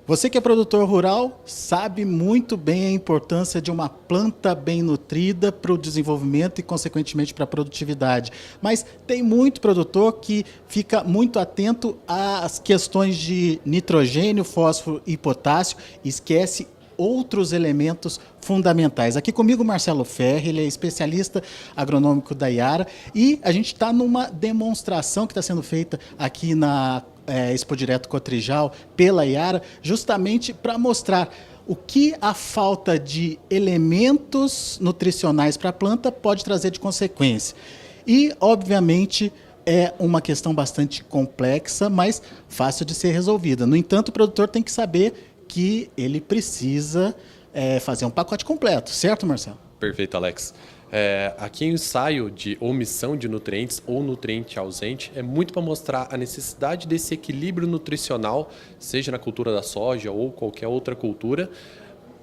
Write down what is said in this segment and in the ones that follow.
Você que é produtor rural sabe muito bem a importância de uma planta bem nutrida para o desenvolvimento e, consequentemente, para a produtividade. Mas tem muito produtor que fica muito atento às questões de nitrogênio, fósforo e potássio e esquece outros elementos fundamentais. Aqui comigo Marcelo Ferri, ele é especialista agronômico da Yara e a gente está numa demonstração que está sendo feita aqui na Expo Direto Cotrijal pela Yara, justamente para mostrar o que a falta de elementos nutricionais para a planta pode trazer de consequência. E, obviamente, é uma questão bastante complexa, mas fácil de ser resolvida. No entanto, o produtor tem que saber que ele precisa fazer um pacote completo, certo, Marcelo? Perfeito, Alex. Aqui o ensaio de omissão de nutrientes ou nutriente ausente é muito para mostrar a necessidade desse equilíbrio nutricional, seja na cultura da soja ou qualquer outra cultura,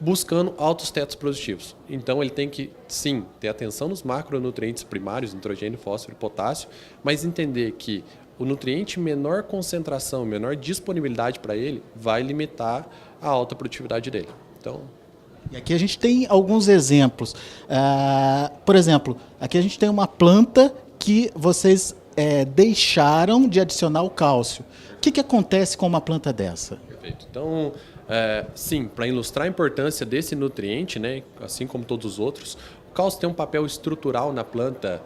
buscando altos tetos produtivos. Então ele tem que, sim, ter atenção nos macronutrientes primários, nitrogênio, fósforo e potássio, mas entender que o nutriente menor concentração, menor disponibilidade para ele, vai limitar a alta produtividade dele. Então, e aqui a gente tem alguns exemplos. Por exemplo, aqui a gente tem uma planta que vocês deixaram de adicionar o cálcio. O que acontece com uma planta dessa? Perfeito. Então, sim, para ilustrar a importância desse nutriente, né, assim como todos os outros, o cálcio tem um papel estrutural na planta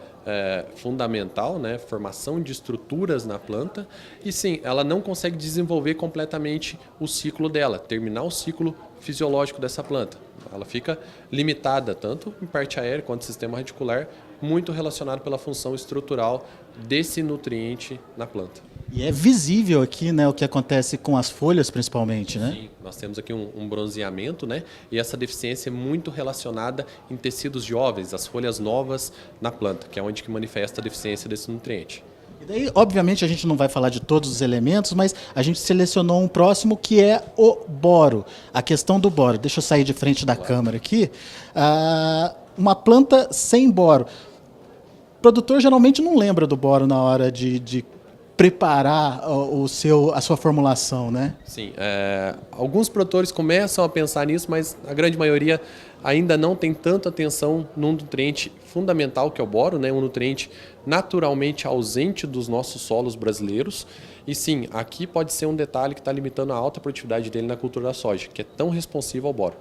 fundamental, né, formação de estruturas na planta, e sim, ela não consegue desenvolver completamente o ciclo dela, terminar o ciclo fisiológico dessa planta. Ela fica limitada tanto em parte aérea quanto sistema radicular, muito relacionado pela função estrutural desse nutriente na planta. E é visível aqui, né, o que acontece com as folhas, principalmente, né? Sim, nós temos aqui um bronzeamento, né? E essa deficiência é muito relacionada em tecidos jovens, as folhas novas na planta, que é onde que manifesta a deficiência desse nutriente. E daí, obviamente, a gente não vai falar de todos os elementos, mas a gente selecionou um próximo que é o boro. A questão do boro. Deixa eu sair de frente da câmera aqui. Uma planta sem boro. O produtor geralmente não lembra do boro na hora de preparar a sua formulação, né? Sim, alguns produtores começam a pensar nisso, mas a grande maioria ainda não tem tanta atenção num nutriente fundamental que é o boro, né? Um nutriente naturalmente ausente dos nossos solos brasileiros. E sim, aqui pode ser um detalhe que está limitando a alta produtividade dele na cultura da soja, que é tão responsiva ao boro.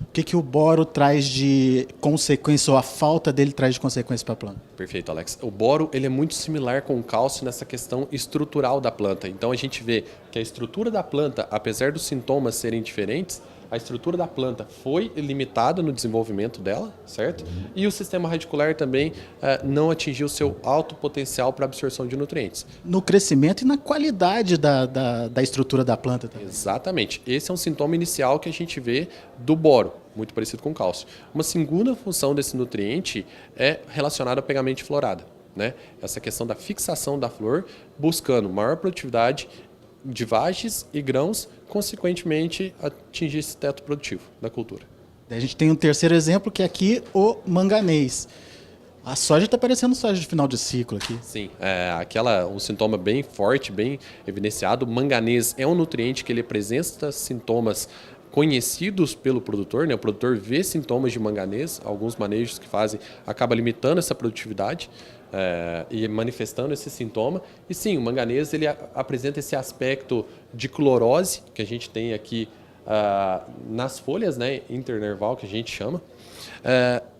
O que o boro traz de consequência, ou a falta dele traz de consequência para a planta? Perfeito, Alex. O boro ele é muito similar com o cálcio nessa questão estrutural da planta. Então a gente vê que a estrutura da planta, apesar dos sintomas serem diferentes, a estrutura da planta foi limitada no desenvolvimento dela, certo? E o sistema radicular também não atingiu seu alto potencial para absorção de nutrientes. No crescimento e na qualidade da estrutura da planta também. Exatamente. Esse é um sintoma inicial que a gente vê do boro, muito parecido com o cálcio. Uma segunda função desse nutriente é relacionada ao pegamento de florada, né? Essa questão da fixação da flor, buscando maior produtividade de vagens e grãos, consequentemente atingir esse teto produtivo da cultura. A gente tem um terceiro exemplo que é aqui o manganês. A soja está parecendo soja de final de ciclo aqui. Sim, um sintoma bem forte, bem evidenciado. O manganês é um nutriente que ele apresenta sintomas conhecidos pelo produtor, né? O produtor vê sintomas de manganês, alguns manejos que fazem acaba limitando essa produtividade e manifestando esse sintoma. E sim, o manganês ele apresenta esse aspecto de clorose que a gente tem aqui nas folhas, né? Internerval que a gente chama.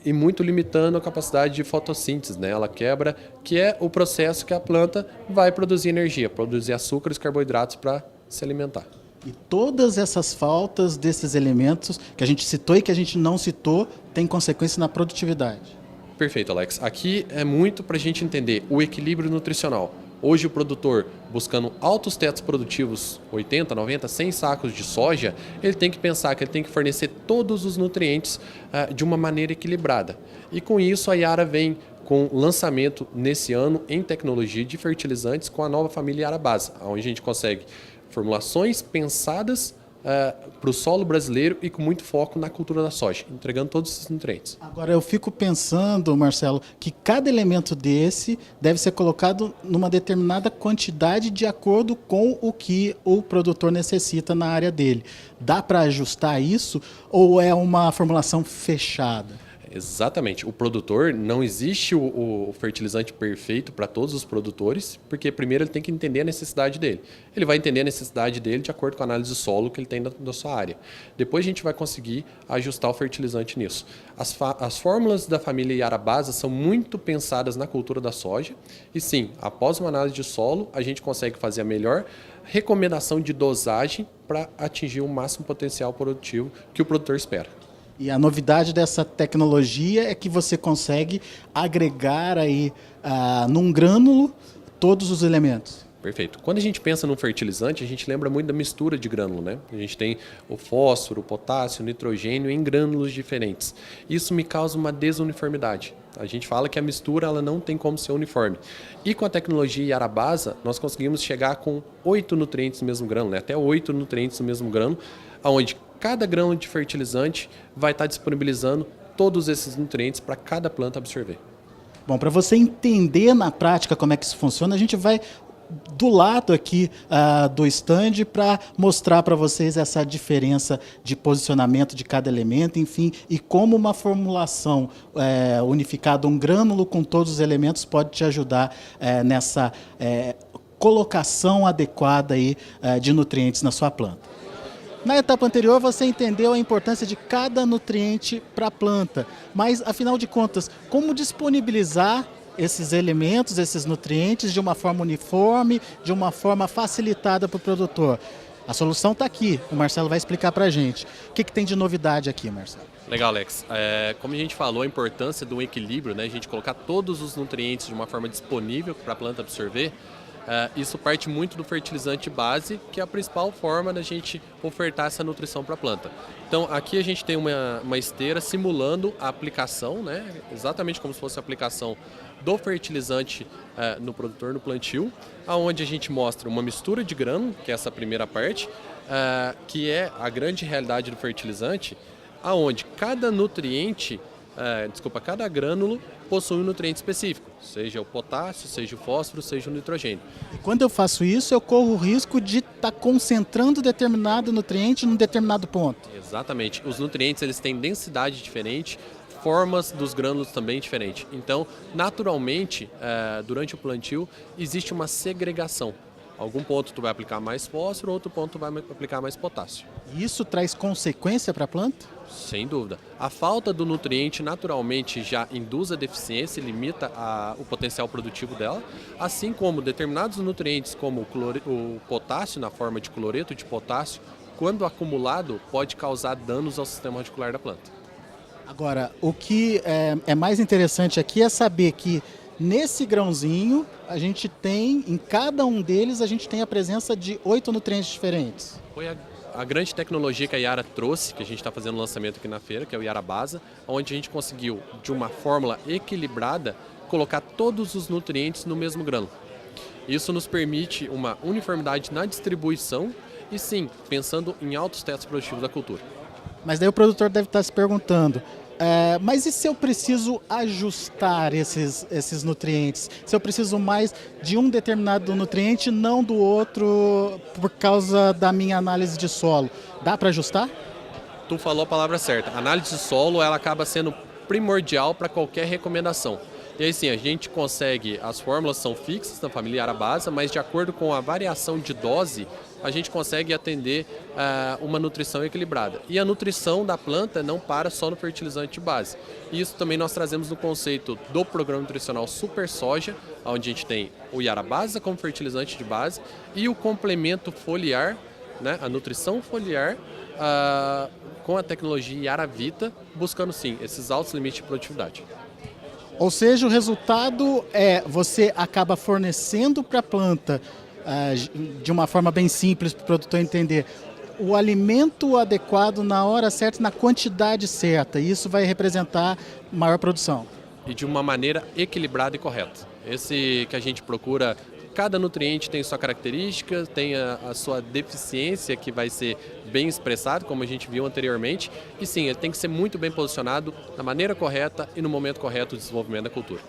E muito limitando a capacidade de fotossíntese, né? Ela quebra, que é o processo que a planta vai produzir energia, produzir açúcares e carboidratos para se alimentar. E todas essas faltas desses elementos que a gente citou e que a gente não citou têm consequência na produtividade. Perfeito, Alex. Aqui é muito para a gente entender o equilíbrio nutricional. Hoje o produtor buscando altos tetos produtivos, 80, 90, 100 sacos de soja, ele tem que pensar que ele tem que fornecer todos os nutrientes de uma maneira equilibrada. E com isso a Yara vem com lançamento nesse ano em tecnologia de fertilizantes com a nova família Yara Base, onde a gente consegue formulações pensadas para o solo brasileiro e com muito foco na cultura da soja, entregando todos esses nutrientes. Agora, eu fico pensando, Marcelo, que cada elemento desse deve ser colocado numa determinada quantidade de acordo com o que o produtor necessita na área dele. Dá para ajustar isso ou é uma formulação fechada? Exatamente. O produtor, não existe o fertilizante perfeito para todos os produtores, porque primeiro ele tem que entender a necessidade dele. Ele vai entender a necessidade dele de acordo com a análise de solo que ele tem da sua área. Depois a gente vai conseguir ajustar o fertilizante nisso. As fórmulas da família Yarabasa são muito pensadas na cultura da soja e sim, após uma análise de solo, a gente consegue fazer a melhor recomendação de dosagem para atingir o máximo potencial produtivo que o produtor espera. E a novidade dessa tecnologia é que você consegue agregar aí num grânulo todos os elementos. Perfeito. Quando a gente pensa no fertilizante, a gente lembra muito da mistura de grânulo, né? A gente tem o fósforo, o potássio, o nitrogênio em grânulos diferentes. Isso me causa uma desuniformidade. A gente fala que a mistura ela não tem como ser uniforme. E com a tecnologia Yarabasa, nós conseguimos chegar com 8 nutrientes no mesmo grânulo, né? Até 8 nutrientes no mesmo grânulo, onde cada grão de fertilizante vai estar disponibilizando todos esses nutrientes para cada planta absorver. Bom, para você entender na prática como é que isso funciona, a gente vai do lado aqui do stand para mostrar para vocês essa diferença de posicionamento de cada elemento, enfim, e como uma formulação unificada, um grânulo com todos os elementos pode te ajudar nessa colocação adequada aí, de nutrientes na sua planta. Na etapa anterior, você entendeu a importância de cada nutriente para a planta, mas, afinal de contas, como disponibilizar esses elementos, esses nutrientes, de uma forma uniforme, de uma forma facilitada para o produtor? A solução está aqui, o Marcelo vai explicar para a gente. O que tem de novidade aqui, Marcelo? Legal, Alex. Como a gente falou, a importância do equilíbrio, né? A gente colocar todos os nutrientes de uma forma disponível para a planta absorver. Isso parte muito do fertilizante base, que é a principal forma da gente ofertar essa nutrição para a planta. Então, aqui a gente tem uma esteira simulando a aplicação, né? Exatamente como se fosse a aplicação do fertilizante no produtor, no plantio, onde a gente mostra uma mistura de grânulo, que é essa primeira parte, que é a grande realidade do fertilizante, onde cada nutriente, cada grânulo possui um nutriente específico, seja o potássio, seja o fósforo, seja o nitrogênio. E quando eu faço isso, eu corro o risco de estar concentrando determinado nutriente num determinado ponto. Exatamente. Os nutrientes eles têm densidade diferente, formas dos grânulos também diferentes. Então, naturalmente, durante o plantio, existe uma segregação. Algum ponto tu vai aplicar mais fósforo, outro ponto tu vai aplicar mais potássio. E isso traz consequência para a planta? Sem dúvida. A falta do nutriente naturalmente já induz a deficiência e limita o potencial produtivo dela, assim como determinados nutrientes como o potássio na forma de cloreto de potássio, quando acumulado, pode causar danos ao sistema radicular da planta. Agora, o que é mais interessante aqui é saber que nesse grãozinho, a gente tem, em cada um deles, a gente tem a presença de 8 nutrientes diferentes. Foi a grande tecnologia que a Yara trouxe, que a gente está fazendo o lançamento aqui na feira, que é o Yarabasa, onde a gente conseguiu, de uma fórmula equilibrada, colocar todos os nutrientes no mesmo grão. Isso nos permite uma uniformidade na distribuição e sim, pensando em altos testes produtivos da cultura. Mas daí o produtor deve estar se perguntando, mas e se eu preciso ajustar esses nutrientes? Se eu preciso mais de um determinado nutriente, não do outro, por causa da minha análise de solo, dá para ajustar? Tu falou a palavra certa. A análise de solo ela acaba sendo primordial para qualquer recomendação. E aí sim, a gente consegue, as fórmulas são fixas na família Yarabasa, mas de acordo com a variação de dose, a gente consegue atender uma nutrição equilibrada. E a nutrição da planta não para só no fertilizante base. Isso também nós trazemos no conceito do programa nutricional Super Soja, onde a gente tem o Yarabasa como fertilizante de base e o complemento foliar, né, a nutrição foliar, com a tecnologia Yaravita, buscando sim esses altos limites de produtividade. Ou seja, o resultado você acaba fornecendo para a planta, de uma forma bem simples para o produtor entender, o alimento adequado na hora certa, na quantidade certa. E isso vai representar maior produção. E de uma maneira equilibrada e correta. Esse que a gente procura Cada nutriente tem sua característica, tem a sua deficiência que vai ser bem expressado, como a gente viu anteriormente, e sim, ele tem que ser muito bem posicionado na maneira correta e no momento correto do desenvolvimento da cultura.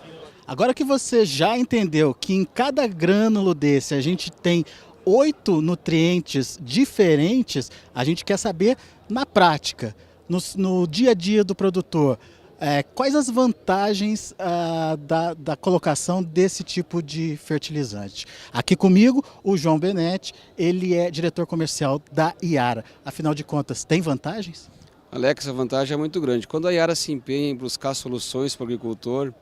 Agora que você já entendeu que em cada grânulo desse a gente tem 8 nutrientes diferentes, a gente quer saber na prática, no dia a dia do produtor, quais as vantagens da colocação desse tipo de fertilizante. Aqui comigo, o João Benetti, ele é diretor comercial da Yara. Afinal de contas, tem vantagens? Alex, a vantagem é muito grande. Quando a Yara se empenha em buscar soluções para o agricultor,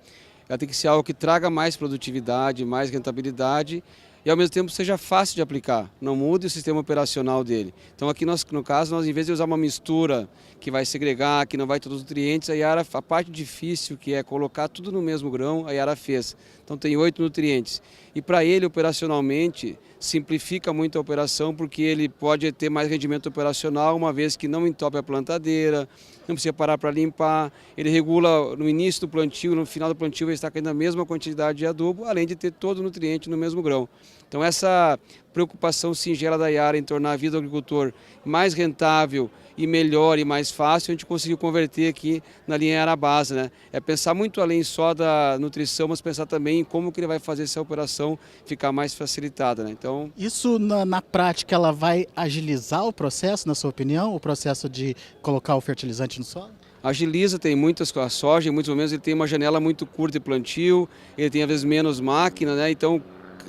ela tem que ser algo que traga mais produtividade, mais rentabilidade e ao mesmo tempo seja fácil de aplicar, não mude o sistema operacional dele. Então aqui no caso, nós em vez de usar uma mistura que vai segregar, que não vai todos os nutrientes, a parte difícil que é colocar tudo no mesmo grão, a Yara fez. Então tem 8 nutrientes. E para ele, operacionalmente, simplifica muito a operação porque ele pode ter mais rendimento operacional, uma vez que não entope a plantadeira, não precisa parar para limpar, ele regula no início do plantio, no final do plantio vai estar caindo a mesma quantidade de adubo, além de ter todo o nutriente no mesmo grão. Então essa preocupação singela da Yara em tornar a vida do agricultor mais rentável e melhor e mais fácil, a gente conseguiu converter aqui na linha Yara Base, né? É pensar muito além só da nutrição, mas pensar também em como que ele vai fazer essa operação ficar mais facilitada, né? Então, isso na prática ela vai agilizar o processo, na sua opinião, o processo de colocar o fertilizante no solo? agiliza, tem muitas com a soja, em muitos momentos ele tem uma janela muito curta de plantio, ele tem às vezes menos máquina, né? Então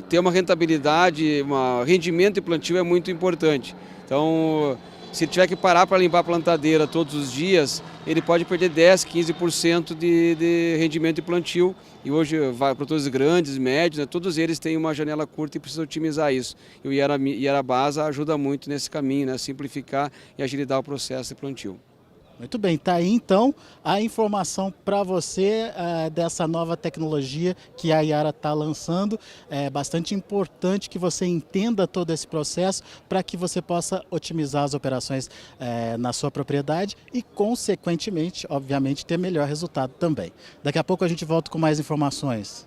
ter uma rentabilidade, um rendimento de plantio é muito importante. Então, se ele tiver que parar para limpar a plantadeira todos os dias, ele pode perder 10, 15% de rendimento de plantio. E hoje, produtores grandes, médios, né, todos eles têm uma janela curta e precisam otimizar isso. E o Yara Base ajuda muito nesse caminho, né, simplificar e agilizar o processo de plantio. Muito bem, tá aí então a informação para você dessa nova tecnologia que a Yara está lançando. É bastante importante que você entenda todo esse processo para que você possa otimizar as operações na sua propriedade e, consequentemente, obviamente, ter melhor resultado também. Daqui a pouco a gente volta com mais informações.